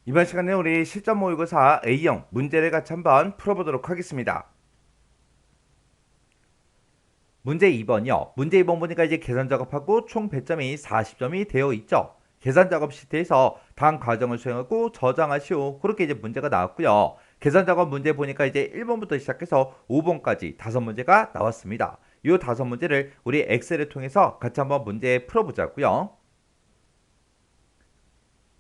이번 시간에 우리 실전 모의고사 A형 문제를 같이 한번 풀어보도록 하겠습니다. 문제 2번이요. 문제 2번 보니까 이제 계산 작업하고 총 배점이 40점이 되어 있죠. 계산 작업 시트에서 다음 과정을 수행하고 저장하시오. 그렇게 이제 문제가 나왔고요. 계산 작업 문제 보니까 이제 1번부터 시작해서 5번까지 5문제가 나왔습니다. 이 5문제를 우리 엑셀을 통해서 같이 한번 문제 풀어보자고요.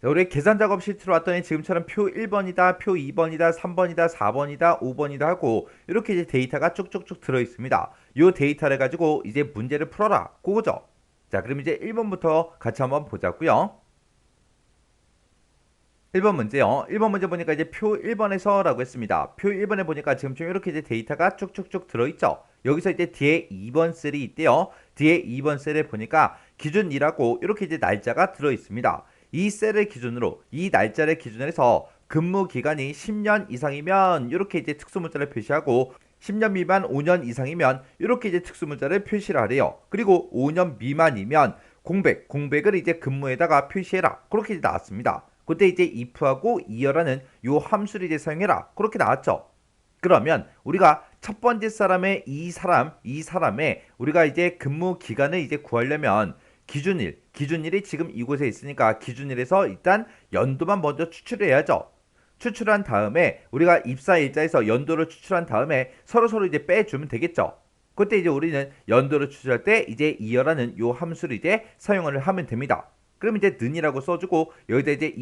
자, 우리 계산 작업 시트로 왔더니 지금처럼 표 1번이다, 표 2번이다, 3번이다, 4번이다, 5번이다 하고 이렇게 이제 데이터가 쭉쭉쭉 들어 있습니다. 이 데이터를 가지고 이제 문제를 풀어라. 그거죠. 자, 그럼 이제 1번부터 같이 한번 보자고요. 1번 문제요. 1번 문제 보니까 이제 표 1번에서라고 했습니다. 표 1번에 보니까 지금 좀 이렇게 이제 데이터가 쭉쭉쭉 들어있죠. 여기서 이제 뒤에 2번 셀이 있대요. 뒤에 2번 셀에 보니까 기준 2라고 이렇게 이제 날짜가 들어있습니다. 이 셀을 기준으로, 이 날짜를 기준으로 해서 근무 기간이 10년 이상이면 이렇게 이제 특수문자를 표시하고 10년 미만 5년 이상이면 이렇게 이제 특수문자를 표시를 하래요. 그리고 5년 미만이면 공백을 이제 근무에다가 표시해라. 그렇게 이제 나왔습니다. 그때 이제 if하고 이어라는 요 함수를 이제 사용해라. 그렇게 나왔죠. 그러면 우리가 첫 번째 사람의 이 사람의 우리가 이제 근무 기간을 이제 구하려면 기준일이 지금 이곳에 있으니까 기준일에서 일단 연도만 먼저 추출해야죠. 추출한 다음에 우리가 입사일자에서 연도를 추출한 다음에 서로 이제 빼주면 되겠죠. 그때 이제 우리는 연도를 추출할 때 이제 이어라는 요 함수를 이제 사용을 하면 됩니다. 그럼 이제 는이라고 써주고 여기다 이제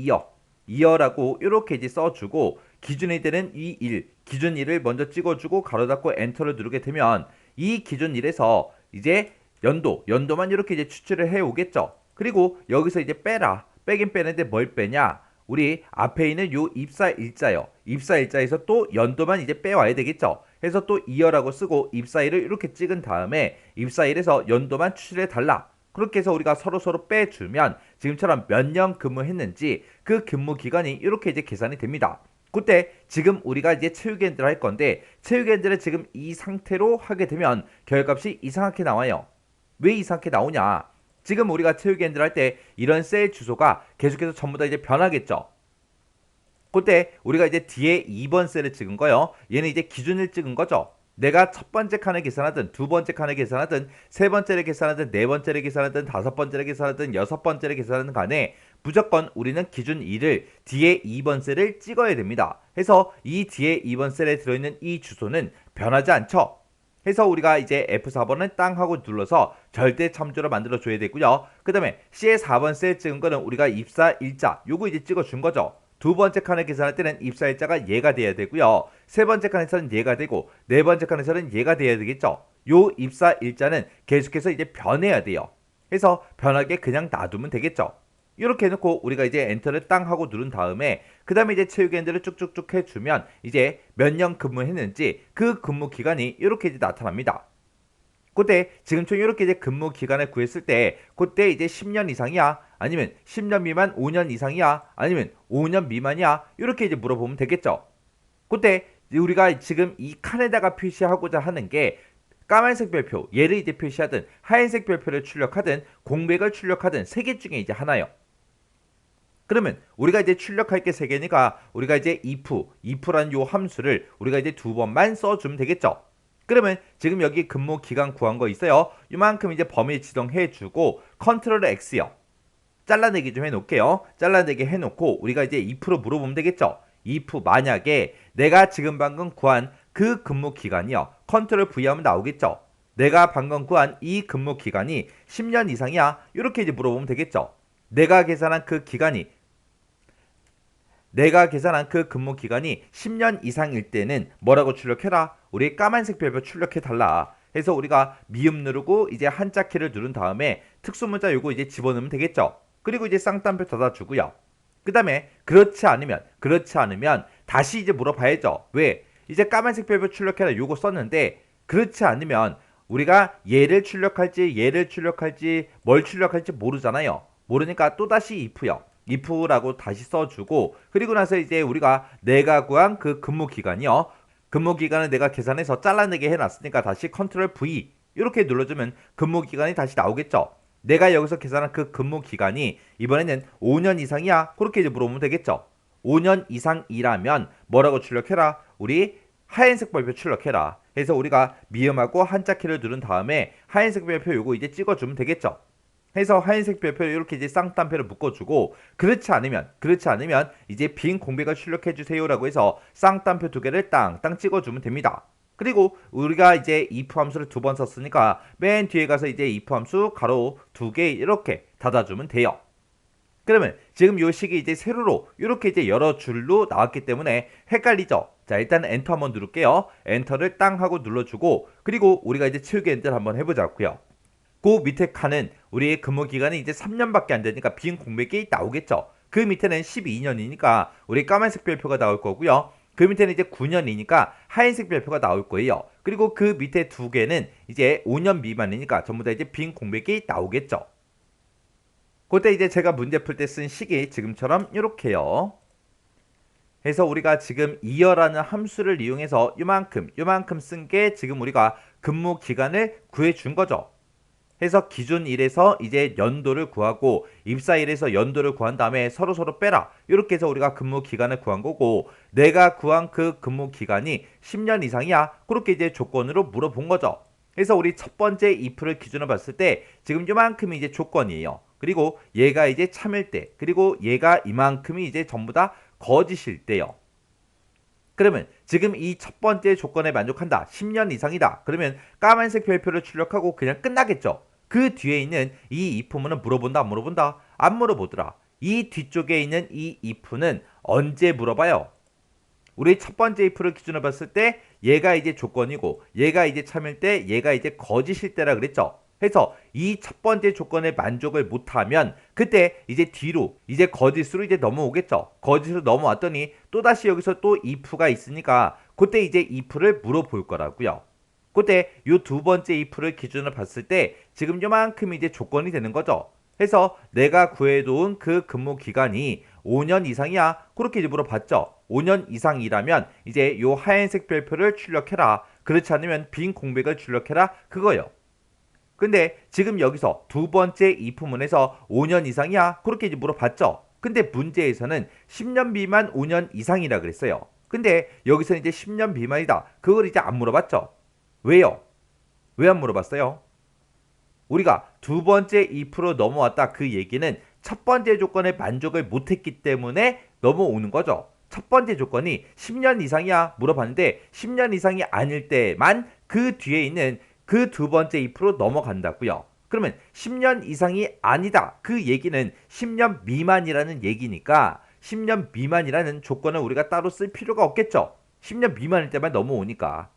이어라고 이렇게 이제 써주고 기준이 되는 기준 일을 먼저 찍어주고 가로 닫고 엔터를 누르게 되면 이 기준 일에서 이제 연도만 이렇게 이제 추출을 해 오겠죠. 그리고 여기서 이제 빼긴 빼는데 뭘 빼냐? 우리 앞에 있는 요 입사일자요. 입사일자에서 또 연도만 이제 빼와야 되겠죠. 해서 또 이어라고 쓰고 입사일을 이렇게 찍은 다음에 입사일에서 연도만 추출해 달라. 그렇게 해서 우리가 서로 빼주면 지금처럼 몇 년 근무했는지 그 근무 기간이 이렇게 이제 계산이 됩니다. 그때 지금 우리가 이제 체육엔드를 할 건데 체육엔드를 지금 이 상태로 하게 되면 결과값이 이상하게 나와요. 왜 이상하게 나오냐? 지금 우리가 체육엔드를 할 때 이런 셀 주소가 계속해서 전부 다 이제 변하겠죠. 그때 우리가 이제 뒤에 2번 셀을 찍은 거요. 얘는 이제 기준을 찍은 거죠. 내가 첫 번째 칸을 계산하든 두 번째 칸을 계산하든 세 번째를 계산하든 네 번째를 계산하든 다섯 번째를 계산하든 여섯 번째를 계산하든 간에 무조건 우리는 기준 2를 뒤에 2번 셀을 찍어야 됩니다. 해서 이 뒤에 2번 셀에 들어있는 이 주소는 변하지 않죠. 해서 우리가 이제 F4번은 땅 하고 눌러서 절대 참조로 만들어 줘야 되고요. 그 다음에 C의 4번 셀 찍은 거는 우리가 입사 일자 요거 이제 찍어 준 거죠. 두 번째 칸을 계산할 때는 입사일자가 얘가 돼야 되고요. 세 번째 칸에서는 얘가 되고 네 번째 칸에서는 얘가 돼야 되겠죠. 요 입사일자는 계속해서 이제 변해야 돼요. 해서 변하게 그냥 놔두면 되겠죠. 이렇게 해놓고 우리가 이제 엔터를 땅 하고 누른 다음에 그 다음에 이제 체육엔드를 쭉쭉쭉 해주면 이제 몇 년 근무했는지 그 근무 기간이 이렇게 이제 나타납니다. 그때 지금처럼 이렇게 이제 근무 기간을 구했을 때 그때 이제 10년 이상이야 아니면 10년 미만 5년 이상이야 아니면 5년 미만이야 이렇게 이제 물어보면 되겠죠. 그때 우리가 지금 이 칸에다가 표시하고자 하는 게 까만색 별표 얘를 이제 표시하든 하얀색 별표를 출력하든 공백을 출력하든 세 개 중에 이제 하나요. 그러면 우리가 이제 출력할 게 세 개니까 우리가 이제 if라는 요 함수를 우리가 이제 두 번만 써주면 되겠죠. 그러면 지금 여기 근무 기간 구한 거 있어요. 이만큼 이제 범위 지정해주고 컨트롤 X요. 잘라내기 좀 해놓을게요. 잘라내기 해놓고 우리가 이제 if로 물어보면 되겠죠. if 만약에 내가 지금 방금 구한 그 근무 기간이요. 컨트롤 V 하면 나오겠죠. 내가 방금 구한 이 근무 기간이 10년 이상이야. 이렇게 이제 물어보면 되겠죠. 내가 계산한 그 근무 기간이 10년 이상일 때는 뭐라고 출력해라? 우리 까만색 별표 출력해달라. 해서 우리가 미음 누르고 이제 한자 키를 누른 다음에 특수문자 요거 이제 집어넣으면 되겠죠. 그리고 이제 쌍따옴표 닫아주고요. 그 다음에 그렇지 않으면 다시 이제 물어봐야죠. 왜? 이제 까만색 별표 출력해라 요거 썼는데 그렇지 않으면 우리가 얘를 출력할지 뭘 출력할지 모르잖아요. 모르니까 또다시 if요. if라고 다시 써주고 그리고 나서 이제 우리가 내가 구한 그 근무 기간이요. 근무 기간을 내가 계산해서 잘라내게 해놨으니까 다시 컨트롤 V 이렇게 눌러주면 근무 기간이 다시 나오겠죠. 내가 여기서 계산한 그 근무 기간이 이번에는 5년 이상이야. 그렇게 이제 물어보면 되겠죠. 5년 이상 일하면 뭐라고 출력해라? 우리 하얀색 별표 출력해라. 해서 우리가 미음하고 한자키를 누른 다음에 하얀색 별표 요거 이제 찍어주면 되겠죠. 해서 하얀색 별표를 이렇게 이제 쌍따옴표를 묶어주고 그렇지 않으면 이제 빈 공백을 출력해 주세요라고 해서 쌍따옴표 두 개를 땅땅 찍어주면 됩니다. 그리고 우리가 이제 if 함수를 두 번 썼으니까 맨 뒤에 가서 이제 if 함수 가로 두 개 이렇게 닫아주면 돼요. 그러면 지금 요 식이 이제 세로로 이렇게 이제 여러 줄로 나왔기 때문에 헷갈리죠. 자, 일단 엔터 한번 누를게요. 엔터를 땅 하고 눌러주고 그리고 우리가 이제 치우기 엔터를 한번 해보자고요. 그 밑에 칸은 우리의 근무 기간이 이제 3년밖에 안 되니까 빈 공백이 나오겠죠. 그 밑에는 12년이니까 우리 까만색 별표가 나올 거고요. 그 밑에는 이제 9년이니까 하얀색 별표가 나올 거예요. 그리고 그 밑에 두 개는 이제 5년 미만이니까 전부 다 이제 빈 공백이 나오겠죠. 그때 이제 제가 문제 풀 때 쓴 식이 지금처럼 이렇게요. 해서 우리가 지금 이어라는 함수를 이용해서 요만큼 쓴 게 지금 우리가 근무 기간을 구해 준 거죠. 해서 기준일에서 이제 연도를 구하고 입사일에서 연도를 구한 다음에 서로 빼라. 이렇게 해서 우리가 근무 기간을 구한 거고 내가 구한 그 근무 기간이 10년 이상이야. 그렇게 이제 조건으로 물어본 거죠. 그래서 우리 첫 번째 if를 기준으로 봤을 때 지금 요만큼이 이제 조건이에요. 그리고 얘가 이제 참일 때 그리고 얘가 이만큼이 이제 전부 다 거짓일 때요. 그러면 지금 이 첫 번째 조건에 만족한다. 10년 이상이다. 그러면 까만색 별표를 출력하고 그냥 끝나겠죠. 그 뒤에 있는 이 if문은 물어본다 안 물어본다? 안 물어보더라. 이 뒤쪽에 있는 이 if는 언제 물어봐요? 우리 첫 번째 if를 기준으로 봤을 때 얘가 이제 조건이고 얘가 이제 참일 때 얘가 이제 거짓일 때라 그랬죠. 해서 이 첫 번째 조건에 만족을 못하면 그때 이제 뒤로 이제 거짓으로 이제 넘어오겠죠. 거짓으로 넘어왔더니 또다시 여기서 또 if가 있으니까 그때 이제 if를 물어볼 거라고요. 그때 요 두 번째 if를 기준으로 봤을 때 지금 요만큼이 이제 조건이 되는 거죠. 해서 내가 구해놓은 그 근무 기간이 5년 이상이야. 그렇게 이제 물어봤죠. 5년 이상이라면 이제 요 하얀색 별표를 출력해라. 그렇지 않으면 빈 공백을 출력해라. 그거요. 근데 지금 여기서 두 번째 if문에서 5년 이상이야? 그렇게 이제 물어봤죠. 근데 문제에서는 10년 미만 5년 이상이라 그랬어요. 근데 여기서는 이제 10년 미만이다. 그걸 이제 안 물어봤죠. 왜요? 왜 안 물어봤어요? 우리가 두 번째 if로 넘어왔다. 그 얘기는 첫 번째 조건에 만족을 못했기 때문에 넘어오는 거죠. 첫 번째 조건이 10년 이상이야 물어봤는데 10년 이상이 아닐 때만 그 뒤에 있는 그 두 번째 if로 넘어간다고요. 그러면 10년 이상이 아니다. 그 얘기는 10년 미만이라는 얘기니까 10년 미만이라는 조건을 우리가 따로 쓸 필요가 없겠죠. 10년 미만일 때만 넘어오니까.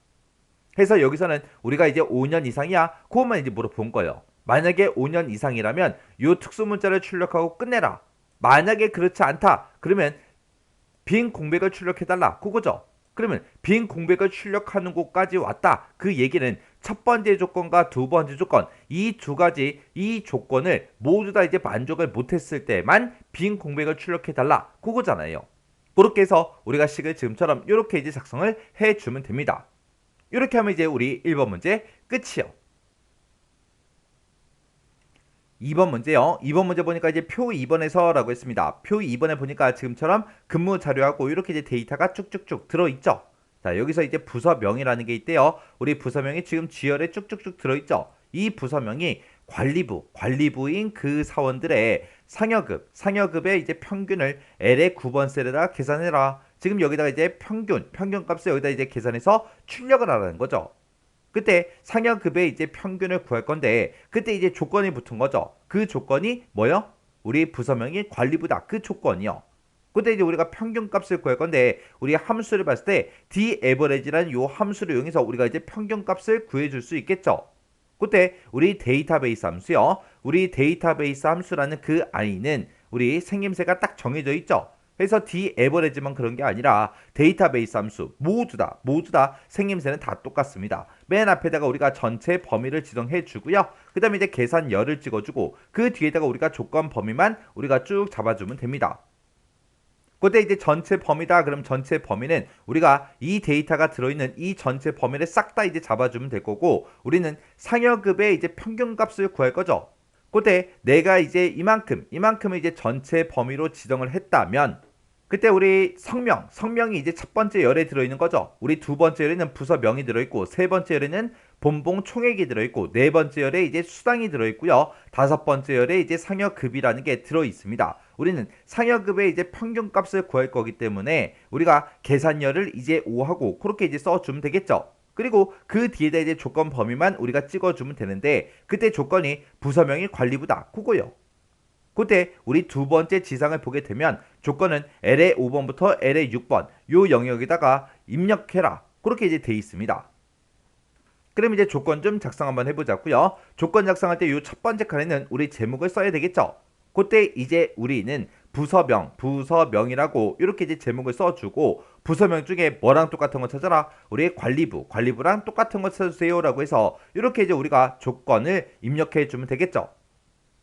해서 여기서는 우리가 이제 5년 이상이야. 그것만 이제 물어본 거예요. 만약에 5년 이상이라면 요 특수문자를 출력하고 끝내라. 만약에 그렇지 않다. 그러면 빈 공백을 출력해달라. 그거죠. 그러면 빈 공백을 출력하는 곳까지 왔다. 그 얘기는 첫 번째 조건과 두 번째 조건 이 두 가지 이 조건을 모두 다 이제 만족을 못했을 때만 빈 공백을 출력해달라. 그거잖아요. 그렇게 해서 우리가 식을 지금처럼 이렇게 이제 작성을 해주면 됩니다. 이렇게 하면 이제 우리 1번 문제 끝이요. 2번 문제요. 2번 문제 보니까 이제 표 2번에서 라고 했습니다. 표 2번에 보니까 지금처럼 근무 자료하고 이렇게 이제 데이터가 쭉쭉쭉 들어있죠. 자, 여기서 이제 부서명이라는 게 있대요. 우리 부서명이 지금 G열에 쭉쭉쭉 들어있죠. 이 부서명이 관리부인 그 사원들의 상여급의 이제 평균을 L의 9번 셀에다 계산해라. 지금 여기다가 이제 평균 값을 여기다 이제 계산해서 출력을 하라는 거죠. 그때 상여급의 이제 평균을 구할 건데 그때 이제 조건이 붙은 거죠. 그 조건이 뭐요? 우리 부서명이 관리부다. 그 조건이요. 그때 이제 우리가 평균 값을 구할 건데 우리 함수를 봤을 때 daverage라는 요 함수를 이용해서 우리가 이제 평균 값을 구해줄 수 있겠죠. 그때 우리 데이터베이스 함수요. 우리 데이터베이스 함수라는 그 안에는 우리 생김새가 딱 정해져 있죠. 그래서 daverage만 그런 게 아니라 데이터베이스 함수 모두 다 생김새는 다 똑같습니다. 맨 앞에다가 우리가 전체 범위를 지정해 주고요. 그 다음에 이제 계산열을 찍어주고 그 뒤에다가 우리가 조건 범위만 우리가 쭉 잡아주면 됩니다. 그때 이제 전체 범위다. 그럼 전체 범위는 우리가 이 데이터가 들어있는 이 전체 범위를 싹 다 이제 잡아주면 될 거고 우리는 상여급의 이제 평균값을 구할 거죠. 그때 내가 이제 이만큼을 이제 전체 범위로 지정을 했다면 그때 우리 성명이 이제 첫 번째 열에 들어있는 거죠. 우리 두 번째 열에는 부서명이 들어있고, 세 번째 열에는 본봉 총액이 들어있고, 네 번째 열에 이제 수당이 들어있고요. 다섯 번째 열에 이제 상여급이라는 게 들어있습니다. 우리는 상여급의 이제 평균값을 구할 거기 때문에 우리가 계산열을 이제 5하고 그렇게 이제 써주면 되겠죠. 그리고 그 뒤에다 이제 조건 범위만 우리가 찍어주면 되는데, 그때 조건이 부서명이 관리부다. 그거요. 그때 우리 두 번째 지상을 보게 되면 조건은 L의 5번부터 L의 6번 요 영역에다가 입력해라. 그렇게 이제 돼 있습니다. 그럼 이제 조건 좀 작성 한번 해보자고요. 조건 작성할 때 요 첫 번째 칸에는 우리 제목을 써야 되겠죠. 그때 이제 우리는 부서명이라고 이렇게 이제 제목을 써주고, 부서명 중에 뭐랑 똑같은 거 찾아라. 우리 관리부랑 똑같은 거 찾으세요라고 해서 이렇게 이제 우리가 조건을 입력해 주면 되겠죠.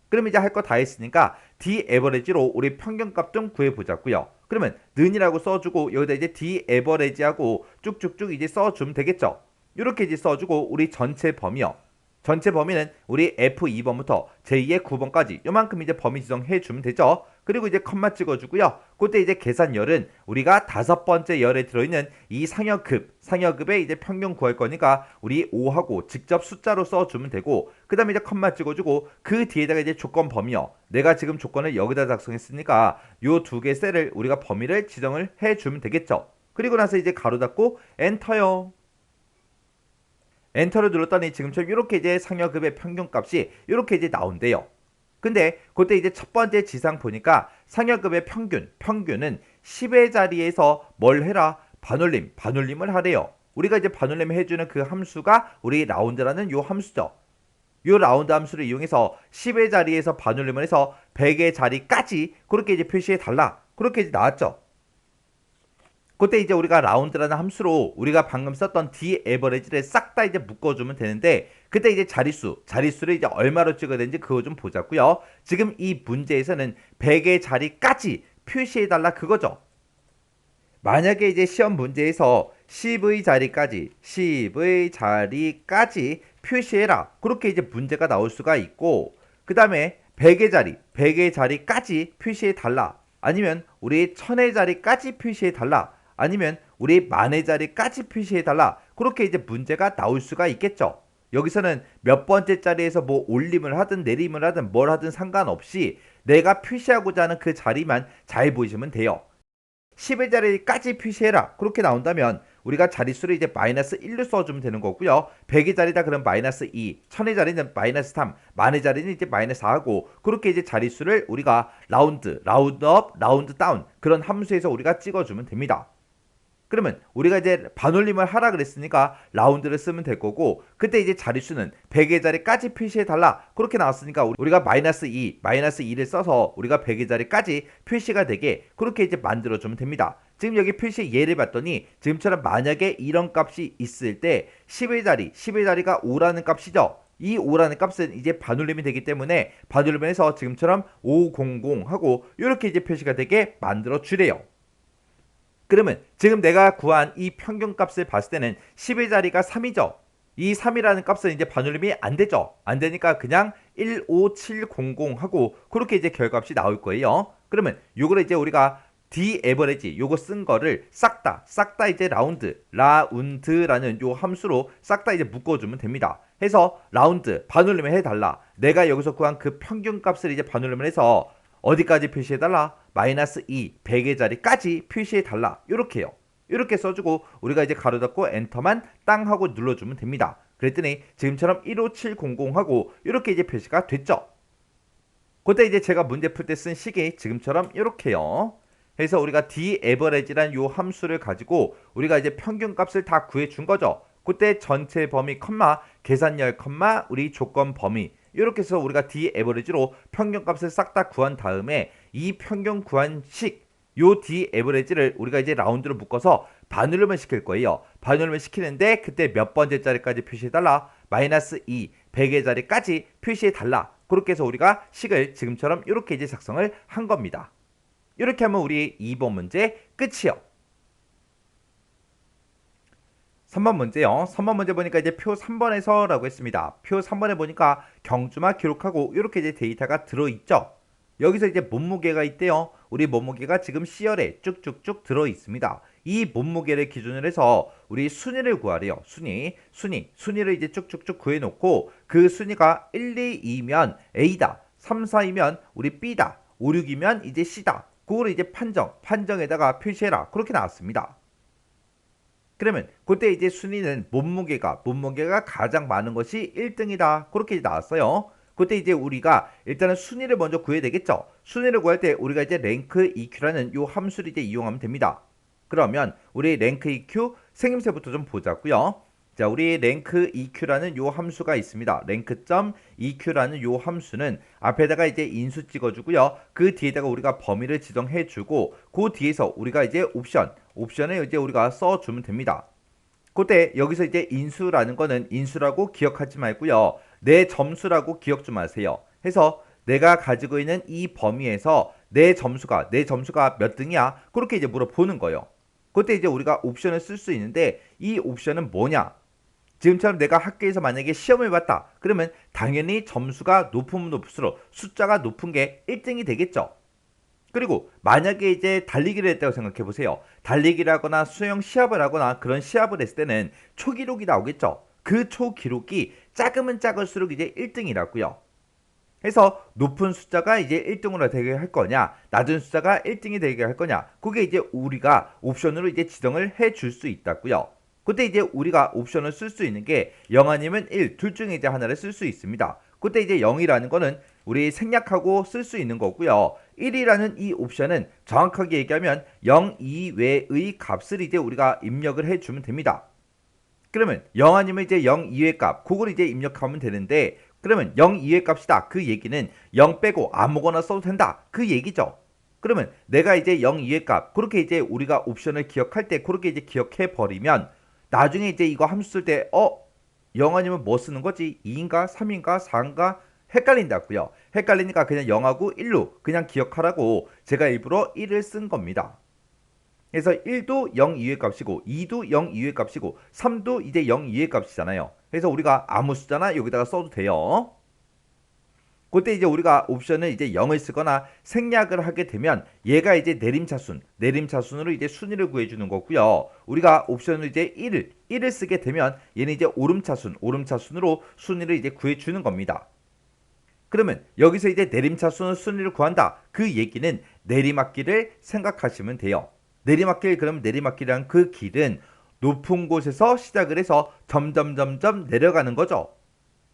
그럼 이제 할 거 다 했으니까 D-에버리지로 우리 평균값 좀 구해보자고요. 그러면 는이라고 써주고 여기다 이제 D-에버리지하고 쭉쭉쭉 이제 써주면 되겠죠. 이렇게 이제 써주고 우리 전체 범위요. 전체 범위는 우리 F2번부터 제2의 9번까지 요만큼 이제 범위 지정해 주면 되죠. 그리고 이제 컴마 찍어주고요. 그때 이제 계산열은 우리가 다섯 번째 열에 들어있는 이 상여급의 이제 평균 구할 거니까 우리 5하고 직접 숫자로 써주면 되고, 그 다음에 이제 컴마 찍어주고 그 뒤에다가 이제 조건 범위요. 내가 지금 조건을 여기다 작성했으니까 요 두 개 셀을 우리가 범위를 지정을 해주면 되겠죠. 그리고 나서 이제 가로 닫고 엔터요. 엔터를 눌렀더니 지금처럼 이렇게 이제 상여급의 평균값이 이렇게 이제 나온대요. 근데 그때 이제 첫 번째 지상 보니까 상여급의 평균은 10의 자리에서 뭘 해라? 반올림을 하래요. 우리가 이제 반올림 해주는 그 함수가 우리 라운드라는 요 함수죠. 요 라운드 함수를 이용해서 10의 자리에서 반올림을 해서 100의 자리까지 그렇게 이제 표시해 달라. 그렇게 이제 나왔죠. 그때 이제 우리가 라운드라는 함수로 우리가 방금 썼던 D-에버리지를 싹 다 이제 묶어주면 되는데, 그때 이제 자릿수를 이제 얼마로 찍어야 되는지 그거 좀 보자고요. 지금 이 문제에서는 100의 자리까지 표시해달라 그거죠. 만약에 이제 시험 문제에서 10의 자리까지 표시해라. 그렇게 이제 문제가 나올 수가 있고, 그 다음에 100의 자리까지 표시해달라. 아니면 우리 1000의 자리까지 표시해달라. 아니면 우리 10,000의 자리까지 표시해달라. 그렇게 이제 문제가 나올 수가 있겠죠. 여기서는 몇 번째 자리에서 뭐 올림을 하든 내림을 하든 뭘 하든 상관없이 내가 표시하고자 하는 그 자리만 잘 보시면 돼요. 10의 자리까지 표시해라. 그렇게 나온다면 우리가 자릿수를 이제 마이너스 1로 써주면 되는 거고요. 100의 자리다 그럼 마이너스 2, 1000의 자리는 마이너스 3, 만의 자리는 이제 마이너스 4하고, 그렇게 이제 자릿수를 우리가 라운드업, 라운드 다운 그런 함수에서 우리가 찍어주면 됩니다. 그러면 우리가 이제 반올림을 하라 그랬으니까 라운드를 쓰면 될 거고, 그때 이제 자릿수는 100의 자리까지 표시해 달라. 그렇게 나왔으니까 우리가 마이너스 2를 써서 우리가 100의 자리까지 표시가 되게 그렇게 이제 만들어 주면 됩니다. 지금 여기 표시 예를 봤더니 지금처럼 만약에 이런 값이 있을 때 10의 자리가 5라는 값이죠. 이 5라는 값은 이제 반올림이 되기 때문에 반올림을 해서 지금처럼 500 하고 이렇게 이제 표시가 되게 만들어 주래요. 그러면 지금 내가 구한 이 평균값을 봤을 때는 10의 자리가 3이죠. 이 3이라는 값은 이제 반올림이 안 되죠. 안 되니까 그냥 15700 하고 그렇게 이제 결과값이 나올 거예요. 그러면 요거를 이제 우리가 D-에버리지 요거 쓴 거를 싹 다 이제 라운드라는 요 함수로 싹 다 이제 묶어주면 됩니다. 해서 라운드 반올림을 해달라. 내가 여기서 구한 그 평균값을 이제 반올림을 해서 어디까지 표시해달라? 마이너스 2, 100의 자리까지 표시해달라. 요렇게요. 이렇게 써주고 우리가 이제 가로 닫고 엔터만 땅 하고 눌러주면 됩니다. 그랬더니 지금처럼 15700 하고 이렇게 이제 표시가 됐죠. 그때 이제 제가 문제 풀 때 쓴 식이 지금처럼 이렇게요. 그래서 우리가 D-에버리지란 요 함수를 가지고 우리가 이제 평균값을 다 구해준 거죠. 그때 전체 범위 컴마 계산열 컴마 우리 조건 범위 이렇게 해서 우리가 D-에버리지로 평균값을 싹 다 구한 다음에 이 평균 구한 요 D-에버리지를 우리가 이제 라운드로 묶어서 반올림을 시킬 거예요. 반올림을 시키는데 그때 몇 번째 자리까지 표시해달라? 마이너스 2, 100의 자리까지 표시해달라. 그렇게 해서 우리가 식을 지금처럼 이렇게 이제 작성을 한 겁니다. 이렇게 하면 우리 2번 문제 끝이요. 3번 문제요. 3번 문제 보니까 이제 표 3번에서라고 했습니다. 표 3번에 보니까 경주마 기록하고 이렇게 이제 데이터가 들어있죠. 여기서 이제 몸무게가 있대요. 우리 몸무게가 지금 C열에 쭉쭉쭉 들어 있습니다. 이 몸무게를 기준으로 해서 우리 순위를 구하래요. 순위를 이제 쭉쭉쭉 구해놓고 그 순위가 1, 2, 2면 A다. 3, 4이면 우리 B다. 5, 6이면 이제 C다. 그거를 이제 판정에다가 표시해라. 그렇게 나왔습니다. 그러면 그때 이제 순위는 몸무게가 가장 많은 것이 1등이다. 그렇게 나왔어요. 그때 이제 우리가 일단은 순위를 먼저 구해야 되겠죠. 순위를 구할 때 우리가 이제 랭크 EQ라는 요 함수를 이제 이용하면 됩니다. 그러면 우리 랭크 EQ 생김새부터 좀 보자고요. 자, 우리 랭크 EQ라는 요 함수가 있습니다. 랭크.EQ라는 요 함수는 앞에다가 이제 인수 찍어주고요. 그 뒤에다가 우리가 범위를 지정해주고 그 뒤에서 우리가 이제 옵션을 이제 우리가 써주면 됩니다. 그때 여기서 이제 인수라는 거는 인수라고 기억하지 말고요. 내 점수라고 기억 좀 하세요. 해서 내가 가지고 있는 이 범위에서 내 점수가 몇 등이야? 그렇게 이제 물어보는 거예요. 그때 이제 우리가 옵션을 쓸 수 있는데 이 옵션은 뭐냐? 지금처럼 내가 학교에서 만약에 시험을 봤다. 그러면 당연히 점수가 높으면 높을수록 숫자가 높은 게 1등이 되겠죠. 그리고 만약에 이제 달리기를 했다고 생각해 보세요. 달리기를 하거나 수영 시합을 하거나 그런 시합을 했을 때는 초기록이 나오겠죠. 그 초기록이 작으면 작을수록 이제 1등이라고요. 해서 높은 숫자가 이제 1등으로 되게 할 거냐, 낮은 숫자가 1등이 되게 할 거냐, 그게 이제 우리가 옵션으로 이제 지정을 해 줄 수 있다고요. 그때 이제 우리가 옵션을 쓸 수 있는 게 0 아니면 1, 둘 중에 이제 하나를 쓸 수 있습니다. 그때 이제 0이라는 거는 우리 생략하고 쓸 수 있는 거고요. 1이라는 이 옵션은 정확하게 얘기하면 0 이외의 값을 이제 우리가 입력을 해주면 됩니다. 그러면 0 아니면 이제 0 이외의 값, 그걸 이제 입력하면 되는데, 그러면 0 이외의 값이다. 그 얘기는 0 빼고 아무거나 써도 된다. 그 얘기죠. 그러면 내가 이제 0 이외의 값, 그렇게 이제 우리가 옵션을 기억할 때 그렇게 이제 기억해 버리면 나중에 이제 이거 함수 쓸 때 0 아니면 뭐 쓰는 거지? 2인가 3인가 4인가 헷갈린다고요. 헷갈리니까 그냥 0하고 1로 그냥 기억하라고 제가 일부러 1을 쓴 겁니다. 그래서 1도 0 이외의 값이고 2도 0 이외의 값이고 3도 이제 0 이외의 값이잖아요. 그래서 우리가 아무 숫자나 여기다가 써도 돼요. 그때 이제 우리가 옵션을 이제 0을 쓰거나 생략을 하게 되면 얘가 이제 내림차순으로 이제 순위를 구해주는 거고요. 우리가 옵션을 이제 1을 쓰게 되면 얘는 이제 오름차순으로 순위를 이제 구해주는 겁니다. 그러면 여기서 이제 내림차순 순위를 구한다. 그 얘기는 내리막길을 생각하시면 돼요. 그럼 내리막길이란 그 길은 높은 곳에서 시작을 해서 점점 내려가는 거죠.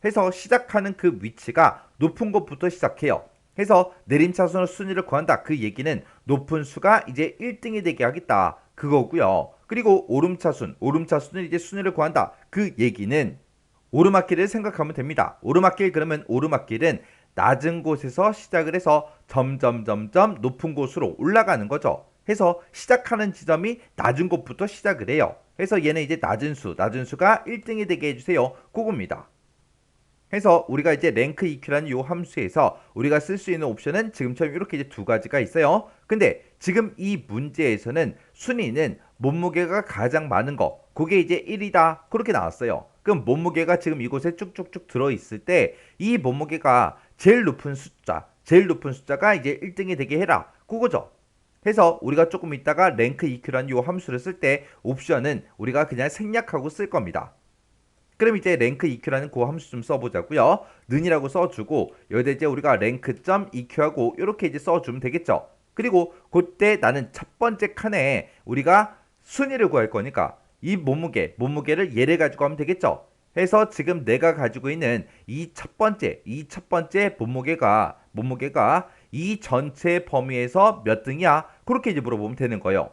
해서 시작하는 그 위치가 높은 곳부터 시작해요. 해서 내림차순 순위를 구한다. 그 얘기는 높은 수가 이제 1등이 되게 하겠다. 그거고요. 그리고 오름차순을 이제 순위를 구한다. 그 얘기는 오르막길을 생각하면 됩니다. 그러면 오르막길은 낮은 곳에서 시작을 해서 점점 높은 곳으로 올라가는 거죠. 해서 시작하는 지점이 낮은 곳부터 시작을 해요. 해서 얘는 이제 낮은 수가 1등이 되게 해주세요. 그겁니다. 해서 우리가 이제 랭크 EQ라는 요 함수에서 우리가 쓸 수 있는 옵션은 지금처럼 이렇게 이제 두 가지가 있어요. 근데 지금 이 문제에서는 순위는 몸무게가 가장 많은 거, 그게 이제 1이다. 그렇게 나왔어요. 그럼 몸무게가 지금 이곳에 쭉쭉쭉 들어있을 때 이 몸무게가 제일 높은 숫자가 이제 1등이 되게 해라. 그거죠. 해서 우리가 조금 있다가 랭크 EQ라는 요 함수를 쓸 때 옵션은 우리가 그냥 생략하고 쓸 겁니다. 그럼 이제 랭크 EQ라는 그 함수 좀 써보자고요. 는이라고 써주고 여기다 이제 우리가 랭크.EQ하고 이렇게 이제 써주면 되겠죠. 그리고 그때 나는 첫 번째 칸에 우리가 순위를 구할 거니까 이 몸무게를 얘를 가지고 하면 되겠죠. 해서 지금 내가 가지고 있는 이 첫 번째 몸무게가 이 전체 범위에서 몇 등이야? 그렇게 이제 물어보면 되는 거예요.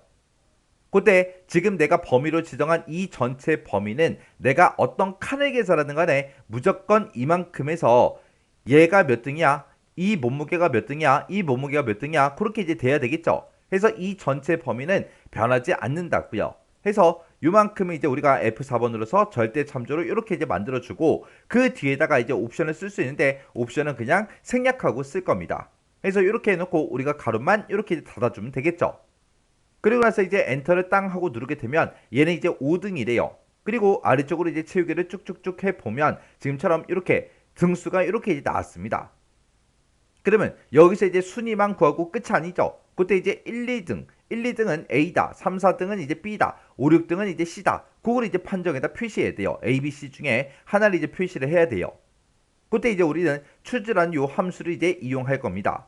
그때 지금 내가 범위로 지정한 이 전체 범위는 내가 어떤 칸을 계산하든 간에 무조건 이만큼에서 얘가 몇 등이야? 이 몸무게가 몇 등이야? 그렇게 이제 돼야 되겠죠. 해서 이 전체 범위는 변하지 않는다고요. 해서 요만큼은 이제 우리가 F4번으로서 절대 참조로 이렇게 이제 만들어주고 그 뒤에다가 이제 옵션을 쓸 수 있는데 옵션은 그냥 생략하고 쓸 겁니다. 해서 이렇게 해놓고 우리가 가로만 이렇게 닫아주면 되겠죠. 그리고 나서 이제 엔터를 땅 하고 누르게 되면 얘는 이제 5등이래요. 그리고 아래쪽으로 이제 채우기를 쭉쭉쭉 해보면 지금처럼 이렇게 등수가 이렇게 이제 나왔습니다. 그러면 여기서 이제 순위만 구하고 끝이 아니죠. 그때 이제 1, 2등, 1, 2등은 A다, 3, 4등은 이제 B다, 5, 6등은 이제 C다. 그걸 이제 판정에다 표시해야 돼요. A, B, C 중에 하나를 이제 표시를 해야 돼요. 그때 이제 우리는 choose라는 요 함수를 이제 이용할 겁니다.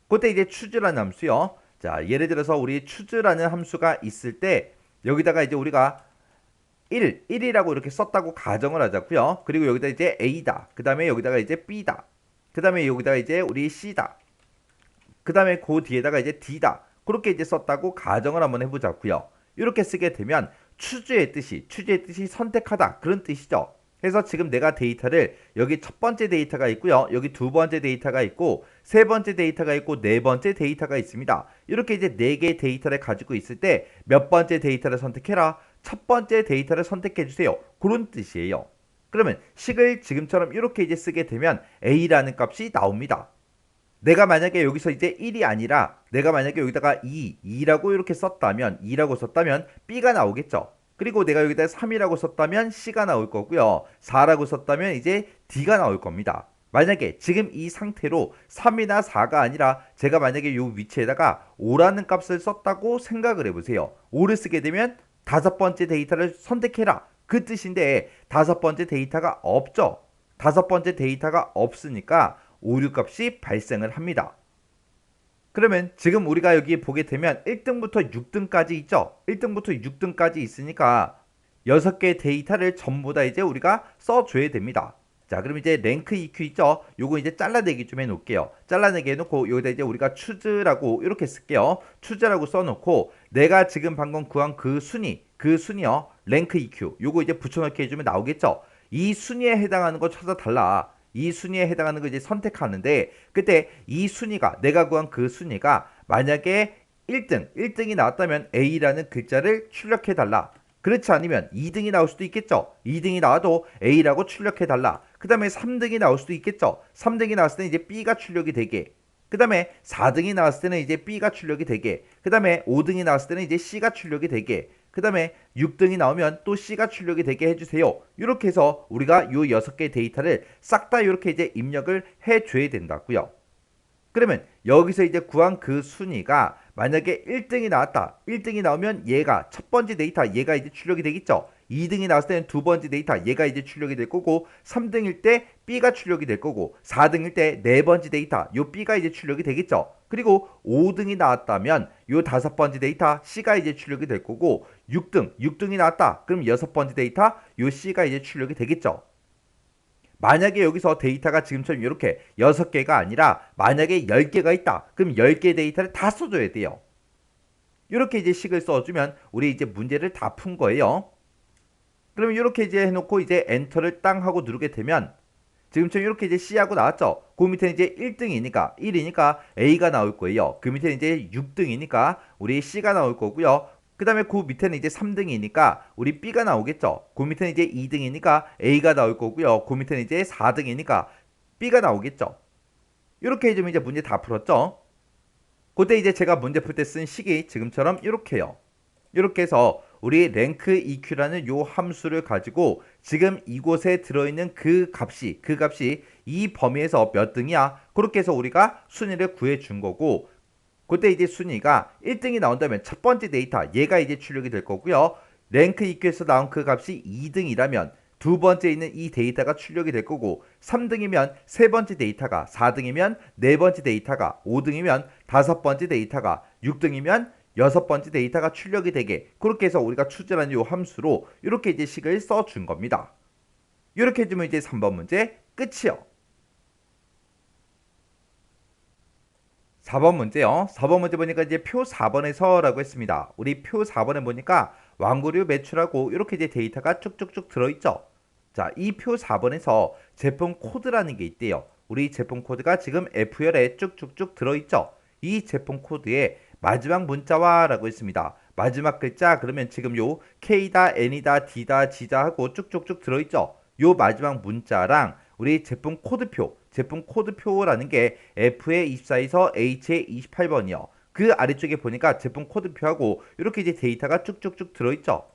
그때 이제 choose라는 함수요. 자, 예를 들어서 우리 choose라는 함수가 있을 때 여기다가 이제 우리가 1이라고 이렇게 썼다고 가정을 하자고요. 그리고 여기다 이제 A다. 그 다음에 여기다가 이제 B다. 그 다음에 여기다가 이제 우리 C다. 그 다음에 그 뒤에다가 이제 D다. 그렇게 이제 썼다고 가정을 한번 해보자고요. 이렇게 쓰게 되면 choose의 뜻이 선택하다 그런 뜻이죠. 그래서 지금 내가 데이터를 여기 첫 번째 데이터가 있고요. 여기 두 번째 데이터가 있고 세 번째 데이터가 있고 네 번째 데이터가 있습니다. 이렇게 이제 네 개의 데이터를 가지고 있을 때 몇 번째 데이터를 선택해라? 첫 번째 데이터를 선택해 주세요. 그런 뜻이에요. 그러면 식을 지금처럼 이렇게 이제 쓰게 되면 A라는 값이 나옵니다. 내가 만약에 여기서 이제 1이 아니라 내가 만약에 여기다가 2라고 이렇게 썼다면 2라고 썼다면 B가 나오겠죠. 그리고 내가 여기다 3이라고 썼다면 C가 나올 거고요. 4라고 썼다면 이제 D가 나올 겁니다. 만약에 지금 이 상태로 3이나 4가 아니라 제가 만약에 이 위치에다가 5라는 값을 썼다고 생각을 해보세요. 5를 쓰게 되면 다섯 번째 데이터를 선택해라. 그 뜻인데 다섯 번째 데이터가 없죠. 다섯 번째 데이터가 없으니까 오류 값이 발생을 합니다. 그러면 지금 우리가 여기 보게 되면 1등부터 6등까지 있죠. 1등부터 6등까지 있으니까 6개의 데이터를 전부 다 이제 우리가 써줘야 됩니다. 자, 그럼 이제 랭크 EQ 있죠. 요거 이제 잘라내기 좀 해놓을게요. 잘라내기 해놓고 여기다 이제 우리가 choose라고 이렇게 쓸게요. choose라고 써놓고 내가 지금 방금 구한 그 순위요. 랭크 EQ 요거 이제 붙여넣기 해주면 나오겠죠. 이 순위에 해당하는 거 찾아달라. 이 순위에 해당하는 거 이제 선택하는데 그때 이 순위가 내가 구한 그 순위가 만약에 1등이 나왔다면 A라는 글자를 출력해 달라. 그렇지 않으면 2등이 나올 수도 있겠죠. 2등이 나와도 A라고 출력해 달라. 그 다음에 3등이 나올 수도 있겠죠. 3등이 나왔을 때는 이제 B가 출력이 되게. 그 다음에 4등이 나왔을 때는 이제 B가 출력이 되게. 그 다음에 5등이 나왔을 때는 이제 C가 출력이 되게. 그 다음에 6등이 나오면 또 C가 출력이 되게 해주세요. 이렇게 해서 우리가 요 6개의 데이터를 싹 다 이렇게 이제 입력을 해줘야 된다고요. 그러면 여기서 이제 구한 그 순위가 만약에 1등이 나왔다. 1등이 나오면 얘가 첫 번째 데이터 얘가 이제 출력이 되겠죠. 2등이 나왔을 때는 두 번째 데이터 얘가 이제 출력이 될 거고 3등일 때 B가 출력이 될 거고 4등일 때 네 번째 데이터 요 B가 이제 출력이 되겠죠. 그리고 5등이 나왔다면 요 다섯 번째 데이터 C가 이제 출력이 될 거고 6등이 나왔다. 그럼 여섯 번째 데이터 요 C가 이제 출력이 되겠죠. 만약에 여기서 데이터가 지금처럼 이렇게 6개가 아니라 만약에 10개가 있다. 그럼 10개 데이터를 다 써줘야 돼요. 이렇게 이제 식을 써주면 우리 이제 문제를 다 푼 거예요. 그러면 이렇게 이제 해놓고 이제 엔터를 땅 하고 누르게 되면 지금처럼 이렇게 이제 C하고 나왔죠. 그 밑에는 이제 1이니까 A가 나올 거예요. 그 밑에는 이제 6등이니까 우리 C가 나올 거고요. 그 다음에 그 밑에는 이제 3등이니까 우리 B가 나오겠죠. 그 밑에는 이제 2등이니까 A가 나올 거고요. 그 밑에는 이제 4등이니까 B가 나오겠죠. 이렇게 해주면 이제 문제 다 풀었죠. 그때 이제 제가 문제 풀 때 쓴 식이 지금처럼 이렇게요. 이렇게 해서 우리 랭크 EQ라는 요 함수를 가지고 지금 이곳에 들어있는 그 값이 이 범위에서 몇 등이야? 그렇게 해서 우리가 순위를 구해 준 거고 그때 이제 순위가 1등이 나온다면 첫 번째 데이터 얘가 이제 출력이 될 거고요. 랭크 EQ에서 나온 그 값이 2등이라면 두 번째 있는 이 데이터가 출력이 될 거고 3등이면 세 번째 데이터가 4등이면 네 번째 데이터가 5등이면 다섯 번째 데이터가 6등이면 여섯 번째 데이터가 출력이 되게 그렇게 해서 우리가 추출한 요 함수로 이렇게 이제 식을 써준 겁니다. 이렇게 해주면 이제 3번 문제 끝이요. 4번 문제요. 4번 문제 보니까 이제 표 4번에서라고 했습니다. 우리 표 4번에 보니까 완구류 매출하고 이렇게 이제 데이터가 쭉쭉쭉 들어있죠. 자, 이 표 4번에서 제품 코드라는 게 있대요. 우리 제품 코드가 지금 F열에 쭉쭉쭉 들어있죠. 이 제품 코드에 마지막 문자와라고 있습니다. 마지막 글자 그러면 지금 요 K다, N이다, D다, G다 하고 쭉쭉쭉 들어있죠. 요 마지막 문자랑 우리 제품 코드표라는 게 F의 24에서 H의 28번이요. 그 아래쪽에 보니까 제품 코드표하고 이렇게 이제 데이터가 쭉쭉쭉 들어있죠.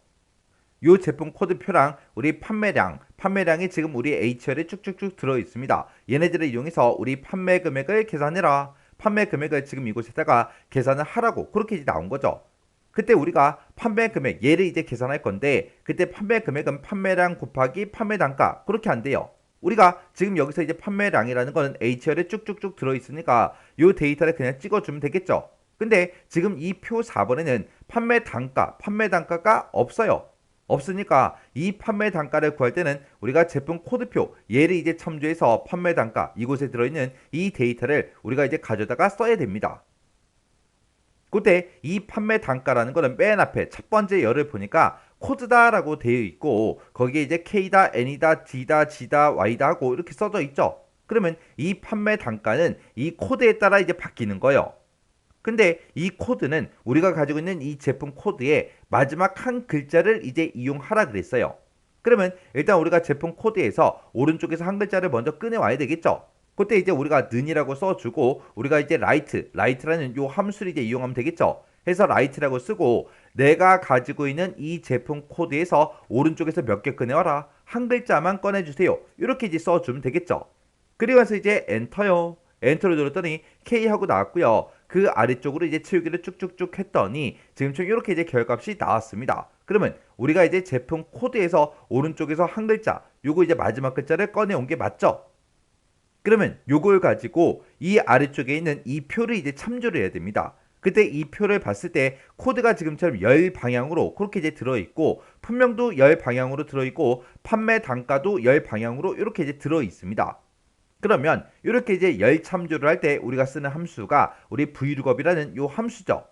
요 제품 코드표랑 우리 판매량이 지금 우리 HL에 쭉쭉쭉 들어 있습니다. 얘네들을 이용해서 우리 판매 금액을 계산해라. 판매 금액을 지금 이곳에다가 계산을 하라고 그렇게 이제 나온 거죠. 그때 우리가 판매 금액 얘를 이제 계산할 건데 그때 판매 금액은 판매량 곱하기 판매 단가 그렇게 안 돼요. 우리가 지금 여기서 이제 판매량이라는 거는 HL에 쭉쭉쭉 들어 있으니까 요 데이터를 그냥 찍어주면 되겠죠. 근데 지금 이 표 4번에는 판매 단가가 없어요. 없으니까 이 판매 단가를 구할 때는 우리가 제품 코드표 얘를 이제 참조해서 판매 단가 이곳에 들어있는 이 데이터를 우리가 이제 가져다가 써야 됩니다. 그때 이 판매 단가라는 거는 맨 앞에 첫 번째 열을 보니까 코드다라고 되어 있고 거기에 이제 K다, N이다, D다, G다, Y다 하고 이렇게 써져 있죠. 그러면 이 판매 단가는 이 코드에 따라 이제 바뀌는 거예요. 근데 이 코드는 우리가 가지고 있는 이 제품 코드의 마지막 한 글자를 이제 이용하라 그랬어요. 그러면 일단 우리가 제품 코드에서 오른쪽에서 한 글자를 먼저 꺼내와야 되겠죠. 그때 이제 우리가 는이라고 써주고 우리가 이제 라이트라는 요 함수를 이제 이용하면 되겠죠. 해서 라이트라고 쓰고 내가 가지고 있는 이 제품 코드에서 오른쪽에서 몇 개 꺼내와라. 한 글자만 꺼내주세요. 이렇게 이제 써주면 되겠죠. 그리고 나서 이제 엔터요. 엔터를 눌렀더니 K하고 나왔고요. 그 아래쪽으로 이제 채우기를 쭉쭉쭉 했더니 지금처럼 이렇게 이제 결값이 나왔습니다. 그러면 우리가 이제 제품 코드에서 오른쪽에서 한 글자, 요거 이제 마지막 글자를 꺼내온 게 맞죠? 그러면 요걸 가지고 이 아래쪽에 있는 이 표를 이제 참조를 해야 됩니다. 그때 이 표를 봤을 때 코드가 지금처럼 열 방향으로 그렇게 이제 들어있고 품명도 열 방향으로 들어있고 판매 단가도 열 방향으로 이렇게 이제 들어있습니다. 그러면 이렇게 이제 열 참조를 할 때 우리가 쓰는 함수가 우리 VLOOKUP이라는 요 함수죠.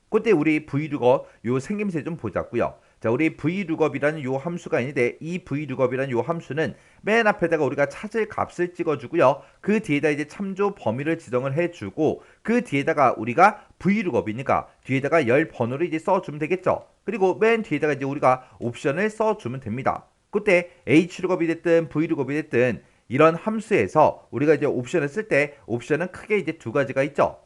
그때 우리 VLOOKUP 요 생김새 좀 보자고요. 자, 우리 VLOOKUP이라는 요 함수가 있는데 이 VLOOKUP이라는 요 함수는 맨 앞에다가 우리가 찾을 값을 찍어주고요. 그 뒤에다 이제 참조 범위를 지정을 해주고 그 뒤에다가 우리가 VLOOKUP이니까 뒤에다가 열 번호를 이제 써주면 되겠죠. 그리고 맨 뒤에다가 이제 우리가 옵션을 써주면 됩니다. 그때 HLOOKUP이 됐든 VLOOKUP이 됐든 이런 함수에서 우리가 이제 옵션을 쓸 때 옵션은 크게 이제 두 가지가 있죠.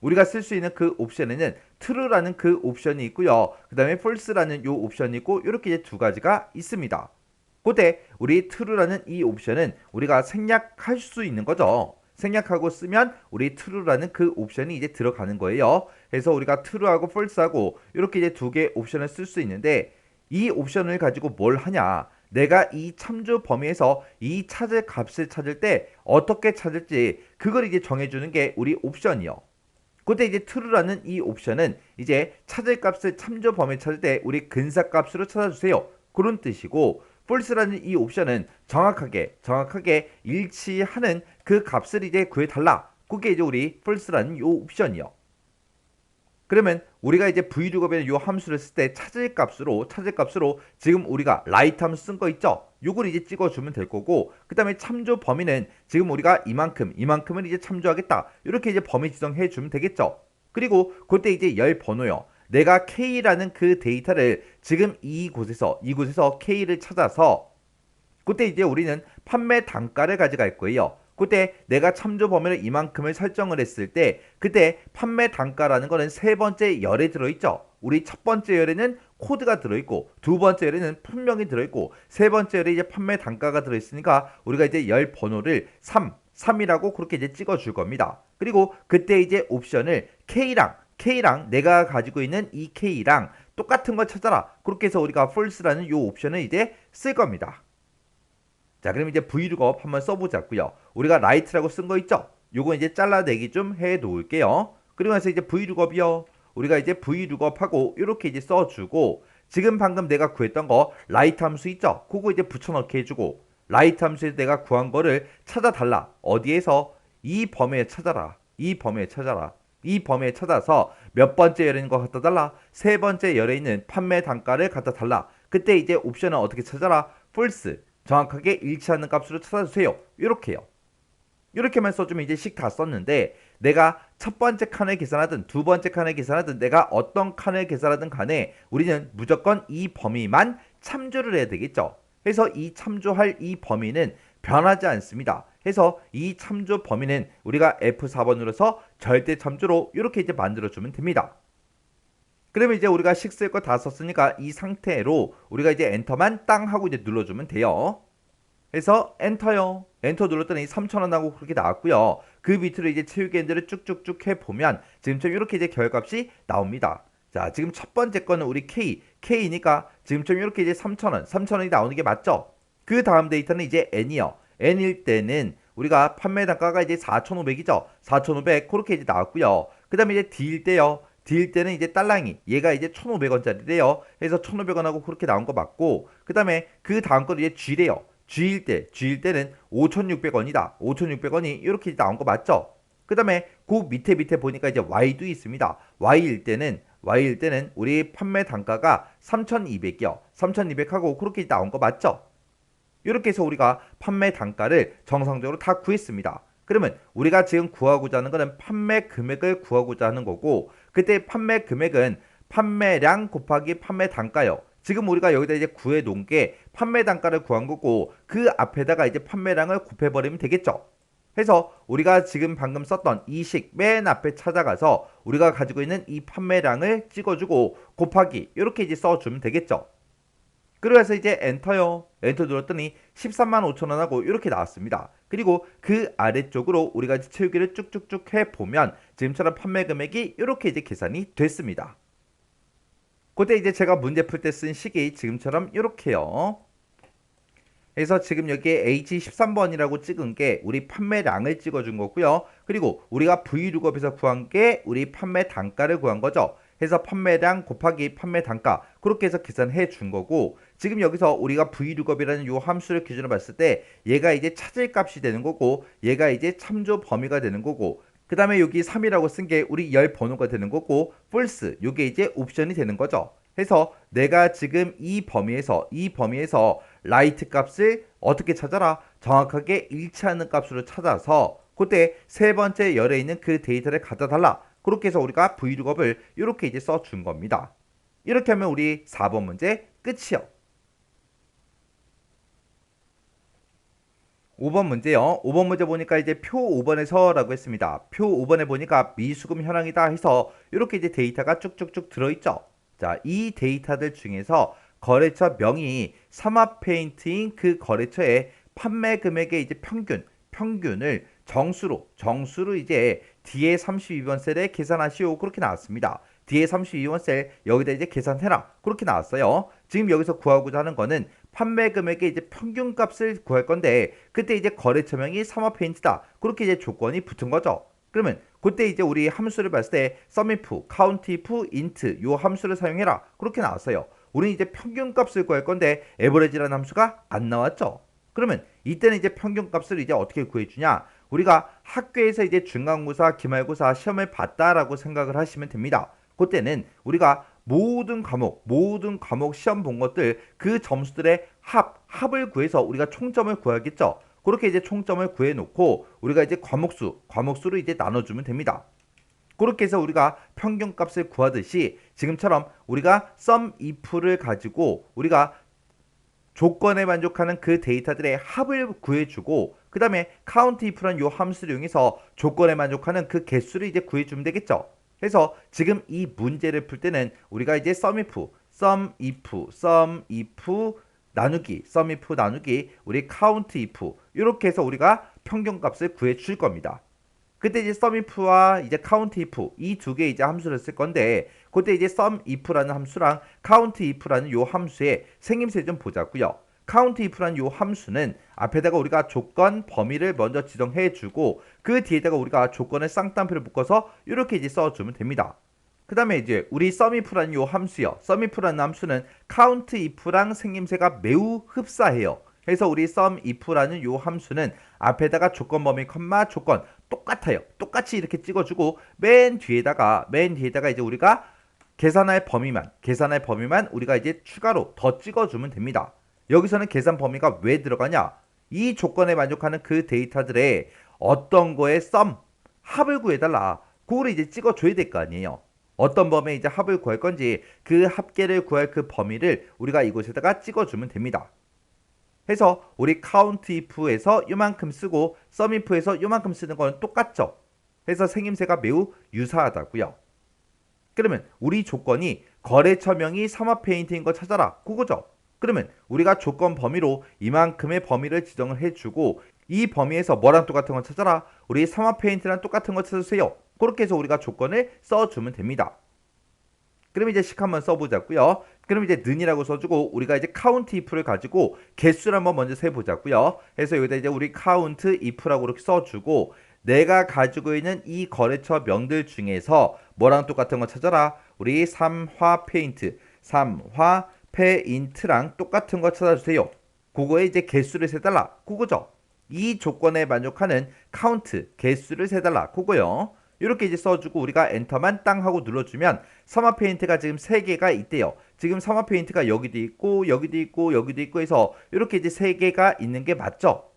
우리가 쓸 수 있는 그 옵션에는 true라는 그 옵션이 있고요. 그 다음에 false라는 요 옵션이 있고 이렇게 이제 두 가지가 있습니다. 그때 우리 true라는 이 옵션은 우리가 생략할 수 있는 거죠. 생략하고 쓰면 우리 true라는 그 옵션이 이제 들어가는 거예요. 그래서 우리가 true하고 false하고 이렇게 이제 두 개의 옵션을 쓸 수 있는데 이 옵션을 가지고 뭘 하냐? 내가 이 참조 범위에서 이 찾을 값을 찾을 때 어떻게 찾을지 그걸 이제 정해주는 게 우리 옵션이요. 그때 이제 true라는 이 옵션은 이제 찾을 값을 참조 범위 찾을 때 우리 근사 값으로 찾아주세요. 그런 뜻이고 false라는 이 옵션은 정확하게 일치하는 그 값을 이제 구해달라. 그게 이제 우리 false라는 이 옵션이요. 그러면 우리가 이제 VLOOKUP에는 요 함수를 쓸 때 찾을 값으로 지금 우리가 라이트 함수 쓴 거 있죠? 요걸 이제 찍어주면 될 거고 그 다음에 참조 범위는 지금 우리가 이만큼을 이제 참조하겠다. 이렇게 이제 범위 지정해 주면 되겠죠? 그리고 그때 이제 열 번호요. 내가 K라는 그 데이터를 지금 이곳에서 K를 찾아서 그때 이제 우리는 판매 단가를 가져갈 거예요. 그때 내가 참조 범위를 이만큼을 설정을 했을 때 그때 판매 단가라는 거는 세 번째 열에 들어있죠. 우리 첫 번째 열에는 코드가 들어있고 두 번째 열에는 품명이 들어있고 세 번째 열에 이제 판매 단가가 들어있으니까 우리가 이제 열 번호를 3이라고 그렇게 이제 찍어줄 겁니다. 그리고 그때 이제 옵션을 K랑 내가 가지고 있는 이 K랑 똑같은 걸 찾아라. 그렇게 해서 우리가 false라는 요 옵션을 이제 쓸 겁니다. 자, 그럼 이제 VLOOKUP 한번 써보자고요. 우리가 라이트라고 쓴 거 있죠? 요거 이제 잘라내기 좀 해 놓을게요. 그리고 나서 이제 VLOOKUP이요. 우리가 이제 VLOOKUP하고 이렇게 이제 써주고 지금 방금 내가 구했던 거 라이트 함수 있죠? 그거 이제 붙여넣기 해주고 라이트 함수에서 내가 구한 거를 찾아달라. 어디에서? 이 범위에 찾아라. 이 범위에 찾아서 몇 번째 열인 거 갖다 달라. 세 번째 열에 있는 판매 단가를 갖다 달라. 그때 이제 옵션은 어떻게 찾아라? false. 정확하게 일치하는 값으로 찾아주세요. 이렇게요. 이렇게만 써주면 이제 식 다 썼는데 내가 첫 번째 칸을 계산하든 두 번째 칸을 계산하든 내가 어떤 칸을 계산하든 간에 우리는 무조건 이 범위만 참조를 해야 되겠죠. 그래서 이 참조할 이 범위는 변하지 않습니다. 해서 이 참조 범위는 우리가 F4번 눌러서 절대 참조로 이렇게 이제 만들어주면 됩니다. 그러면 이제 우리가 식 쓸 거 다 썼으니까 이 상태로 우리가 이제 엔터만 땅 하고 이제 눌러주면 돼요. 해서 엔터요. 엔터 눌렀더니 3,000원 하고 그렇게 나왔고요. 그 밑으로 이제 채우기 엔드를 쭉쭉쭉 해보면 지금처럼 이렇게 이제 결값이 나옵니다. 자, 지금 첫 번째 거는 우리 K니까 지금처럼 이렇게 이제 3,000원이 나오는 게 맞죠? 그 다음 데이터는 이제 N이요. N일 때는 우리가 판매 단가가 이제 4,500이죠. 4,500 그렇게 이제 나왔고요. 그 다음에 이제 D일 때요. D일 때는 이제 딸랑이 얘가 이제 1,500원짜리래요. 그래서 1,500원하고 그렇게 나온 거 맞고 그 다음에 그 다음 거는 이제 G래요. G일 때는 5,600원이다. 5,600원이 이렇게 나온 거 맞죠? 그 다음에 그 밑에 보니까 이제 Y도 있습니다. Y일 때는 우리 판매 단가가 3,200이요. 3,200하고 그렇게 나온 거 맞죠? 이렇게 해서 우리가 판매 단가를 정상적으로 다 구했습니다. 그러면 우리가 지금 구하고자 하는 거는 판매 금액을 구하고자 하는 거고 그때 판매 금액은 판매량 곱하기 판매 단가요. 지금 우리가 여기다 이제 구해 놓은 게 판매 단가를 구한 거고 그 앞에다가 이제 판매량을 곱해 버리면 되겠죠. 그래서 우리가 지금 방금 썼던 이 식 맨 앞에 찾아가서 우리가 가지고 있는 이 판매량을 찍어주고 곱하기 이렇게 이제 써주면 되겠죠. 그래서 이제 엔터요. 엔터 눌렀더니 13만 5천 원하고 이렇게 나왔습니다. 그리고 그 아래쪽으로 우리가 채우기를 쭉쭉쭉 해보면 지금처럼 판매 금액이 이렇게 이제 계산이 됐습니다. 그때 이제 제가 문제 풀 때 쓴 식이 지금처럼 이렇게요. 그래서 지금 여기에 H13번이라고 찍은 게 우리 판매량을 찍어준 거고요. 그리고 우리가 V룩업에서 구한 게 우리 판매 단가를 구한 거죠. 해서 판매량 곱하기 판매 단가 그렇게 해서 계산해 준 거고 지금 여기서 우리가 V룩업이라는 요 함수를 기준으로 봤을 때 얘가 이제 찾을 값이 되는 거고 얘가 이제 참조 범위가 되는 거고 그 다음에 여기 3이라고 쓴 게 우리 열 번호가 되는 거고 false 요게 이제 옵션이 되는 거죠. 해서 내가 지금 이 범위에서 라이트 값을 어떻게 찾아라? 정확하게 일치하는 값으로 찾아서 그때 세 번째 열에 있는 그 데이터를 갖다 달라. 그렇게 해서 우리가 V룩업을 이렇게 이제 써준 겁니다. 이렇게 하면 우리 4번 문제 끝이요. 5번 문제요. 5번 문제 보니까 이제 표 5번에서라고 했습니다. 표 5번에 보니까 미수금 현황이다 해서 이렇게 이제 데이터가 쭉쭉쭉 들어있죠. 자, 이 데이터들 중에서 거래처 명의 삼합페인트인 그 거래처의 판매 금액의 이제 평균을 정수로 이제 뒤에 32번 셀에 계산하시오. 그렇게 나왔습니다. 뒤에 32번 셀 여기다 이제 계산해라. 그렇게 나왔어요. 지금 여기서 구하고자 하는 거는 판매 금액의 이제 평균값을 구할 건데 그때 이제 거래처명이 삼합페인트다. 그렇게 이제 조건이 붙은 거죠. 그러면 그때 이제 우리 함수를 봤을 때 sumif, countif, int 요 함수를 사용해라. 그렇게 나왔어요. 우리는 이제 평균값을 구할 건데 average라는 함수가 안 나왔죠. 그러면 이때는 이제 평균값을 이제 어떻게 구해주냐? 우리가 학교에서 이제 중간고사, 기말고사 시험을 봤다라고 생각을 하시면 됩니다. 그때는 우리가 모든 과목 시험 본 것들 그 점수들의 합을 구해서 우리가 총점을 구하겠죠. 그렇게 이제 총점을 구해 놓고 우리가 이제 과목수로 이제 나눠주면 됩니다. 그렇게 해서 우리가 평균값을 구하듯이 지금처럼 우리가 sumif를 가지고 우리가 조건에 만족하는 그 데이터들의 합을 구해주고 그 다음에 countif라는 요 함수를 이용해서 조건에 만족하는 그 개수를 이제 구해주면 되겠죠. 그래서 지금 이 문제를 풀 때는 우리가 이제 sumif 나누기 우리 countif 이렇게 해서 우리가 평균값을 구해 줄 겁니다. 그때 이제 sumif와 이제 countif 이 두 개 이제 함수를 쓸 건데 그때 이제 sumif라는 함수랑 countif라는 요 함수의 생김새 좀 보자고요. countif라는 요 함수는 앞에다가 우리가 조건 범위를 먼저 지정해 주고 그 뒤에다가 우리가 조건을 쌍따옴표를 묶어서 이렇게 이제 써주면 됩니다. 그 다음에 이제 우리 sumif라는 요 함수요. sumif라는 함수는 countif랑 생김새가 매우 흡사해요. 그래서 우리 sumif라는 요 함수는 앞에다가 조건 범위 컴마 조건 똑같아요. 똑같이 이렇게 찍어주고 맨 뒤에다가 이제 우리가 계산할 범위만 우리가 이제 추가로 더 찍어주면 됩니다. 여기서는 계산 범위가 왜 들어가냐? 이 조건에 만족하는 그 데이터들의 어떤 거에 합을 구해달라. 그거를 이제 찍어줘야 될 거 아니에요. 어떤 범위에 이제 합을 구할 건지 그 합계를 구할 그 범위를 우리가 이곳에다가 찍어주면 됩니다. 해서 우리 countif에서 요만큼 쓰고 sumif에서 요만큼 쓰는 거는 똑같죠. 해서 생김새가 매우 유사하다고요. 그러면 우리 조건이 거래처명이 삼합페인트인 거 찾아라. 그거죠. 그러면 우리가 조건 범위로 이만큼의 범위를 지정을 해주고 이 범위에서 뭐랑 똑같은 거 찾아라. 우리 삼합페인트랑 똑같은 거 찾으세요. 그렇게 해서 우리가 조건을 써주면 됩니다. 그럼 이제 식 한번 써보자고요. 그럼 이제 는이라고 써주고 우리가 이제 카운트 if를 가지고 개수를 한번 먼저 세보자고요. 그래서 여기다 이제 우리 카운트 if라고 이렇게 써주고 내가 가지고 있는 이 거래처 명들 중에서 뭐랑 똑같은 거 찾아라. 우리 삼화페인트랑 똑같은 거 찾아주세요. 그거에 이제 개수를 세달라. 그거죠. 이 조건에 만족하는 카운트 개수를 세달라. 그거요. 이렇게 이제 써주고 우리가 엔터만 땅 하고 눌러주면 서머 페인트가 지금 3개가 있대요. 지금 서머 페인트가 여기도 있고 여기도 있고 여기도 있고 해서 이렇게 이제 3개가 있는 게 맞죠?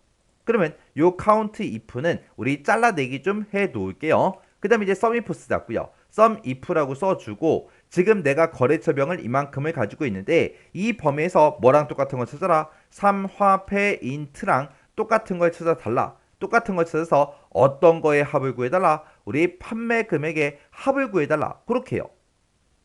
그러면 요 카운트 if는 우리 잘라내기 좀 해 놓을게요. 그 다음에 이제 sum if 쓰자고요. sum if라고 써주고 지금 내가 거래처명을 이만큼을 가지고 있는데 이 범위에서 뭐랑 똑같은 거 찾아라. 삼화페인트랑 똑같은 걸 찾아달라. 똑같은 걸 찾아서 어떤 거에 합을 구해달라. 우리 판매 금액의 합을 구해달라. 그렇게 해요.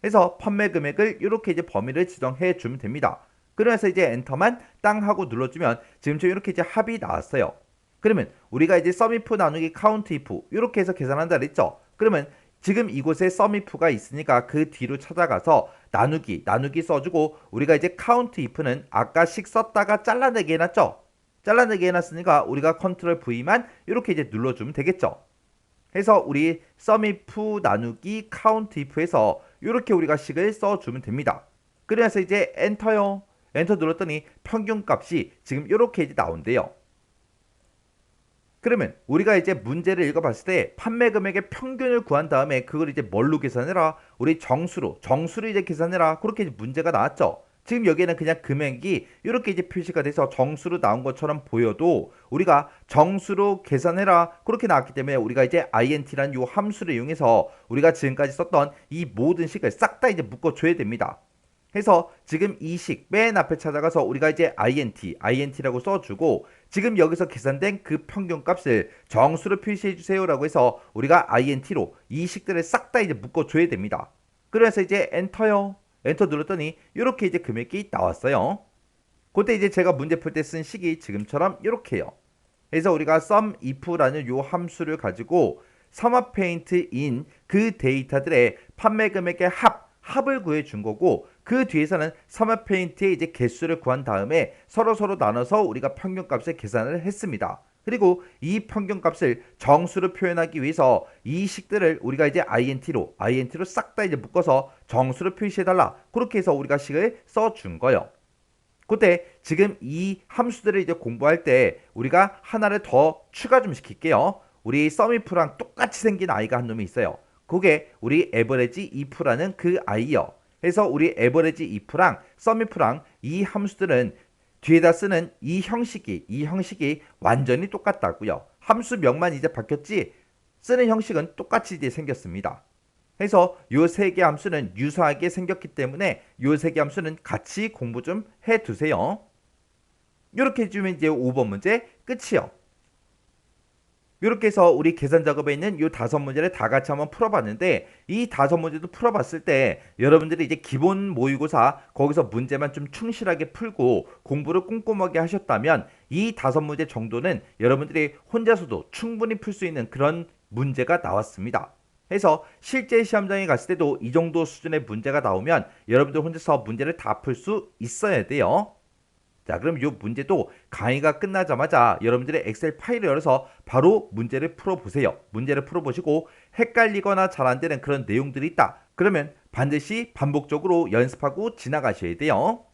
그래서 판매 금액을 이렇게 이제 범위를 지정해 주면 됩니다. 그래서 이제 엔터만 땅 하고 눌러주면 지금처럼 이렇게 이제 합이 나왔어요. 그러면 우리가 이제 sum if 나누기 count if 이렇게 해서 계산한다 그랬죠. 그러면 지금 이곳에 sum if가 있으니까 그 뒤로 찾아가서 나누기 써주고 우리가 이제 count if는 아까 식 썼다가 잘라내기 해놨죠. 잘라내기 해놨으니까 우리가 컨트롤 V만 이렇게 이제 눌러주면 되겠죠. 해서 우리 sum if 나누기 count if에서 이렇게 우리가 식을 써주면 됩니다. 그래서 이제 엔터요. 엔터 눌렀더니 평균값이 지금 이렇게 이제 나온대요. 그러면 우리가 이제 문제를 읽어봤을 때 판매 금액의 평균을 구한 다음에 그걸 이제 뭘로 계산해라? 우리 정수로 이제 계산해라. 그렇게 이제 문제가 나왔죠. 지금 여기에는 그냥 금액이 이렇게 이제 표시가 돼서 정수로 나온 것처럼 보여도 우리가 정수로 계산해라 그렇게 나왔기 때문에 우리가 이제 int라는 요 함수를 이용해서 우리가 지금까지 썼던 이 모든 식을 싹 다 이제 묶어줘야 됩니다. 해서 지금 이 식 맨 앞에 찾아가서 우리가 이제 int라고 써주고 지금 여기서 계산된 그 평균값을 정수로 표시해 주세요라고 해서 우리가 int로 이 식들을 싹 다 이제 묶어줘야 됩니다. 그래서 이제 엔터요. 엔터 눌렀더니 이렇게 이제 금액이 나왔어요. 그때 이제 제가 문제 풀 때 쓴 식이 지금처럼 이렇게요. 그래서 우리가 sum if라는 요 함수를 가지고 삼합페인트인 그 데이터들의 판매 금액의 합을 구해 준 거고 그 뒤에서는 삼합페인트의 이제 개수를 구한 다음에 서로 나눠서 우리가 평균값을 계산을 했습니다. 그리고 이 평균값을 정수로 표현하기 위해서 이 식들을 우리가 이제 int로 싹 다 이제 묶어서 정수로 표시해달라. 그렇게 해서 우리가 식을 써준 거예요. 그때 지금 이 함수들을 이제 공부할 때 우리가 하나를 더 추가 좀 시킬게요. 우리 sum if랑 똑같이 생긴 아이가 한 놈이 있어요. 그게 우리 average if라는 그 아이요. 그래서 우리 average if랑 sum if랑 이 함수들은 뒤에다 쓰는 이 형식이 완전히 똑같다고요. 함수명만 이제 바뀌었지 쓰는 형식은 똑같이 이제 생겼습니다. 그래서 요 세 개 함수는 유사하게 생겼기 때문에 요 세 개 함수는 같이 공부 좀 해두세요. 이렇게 해주면 이제 5번 문제 끝이요. 이렇게 해서 우리 계산 작업에 있는 이 5문제를 다 같이 한번 풀어봤는데 이 5문제도 풀어봤을 때 여러분들이 이제 기본 모의고사 거기서 문제만 좀 충실하게 풀고 공부를 꼼꼼하게 하셨다면 이 5문제 정도는 여러분들이 혼자서도 충분히 풀 수 있는 그런 문제가 나왔습니다. 해서 실제 시험장에 갔을 때도 이 정도 수준의 문제가 나오면 여러분들 혼자서 문제를 다 풀 수 있어야 돼요. 자, 그럼 이 문제도 강의가 끝나자마자 여러분들의 엑셀 파일을 열어서 바로 문제를 풀어보세요. 문제를 풀어보시고 헷갈리거나 잘 안 되는 그런 내용들이 있다. 그러면 반드시 반복적으로 연습하고 지나가셔야 돼요.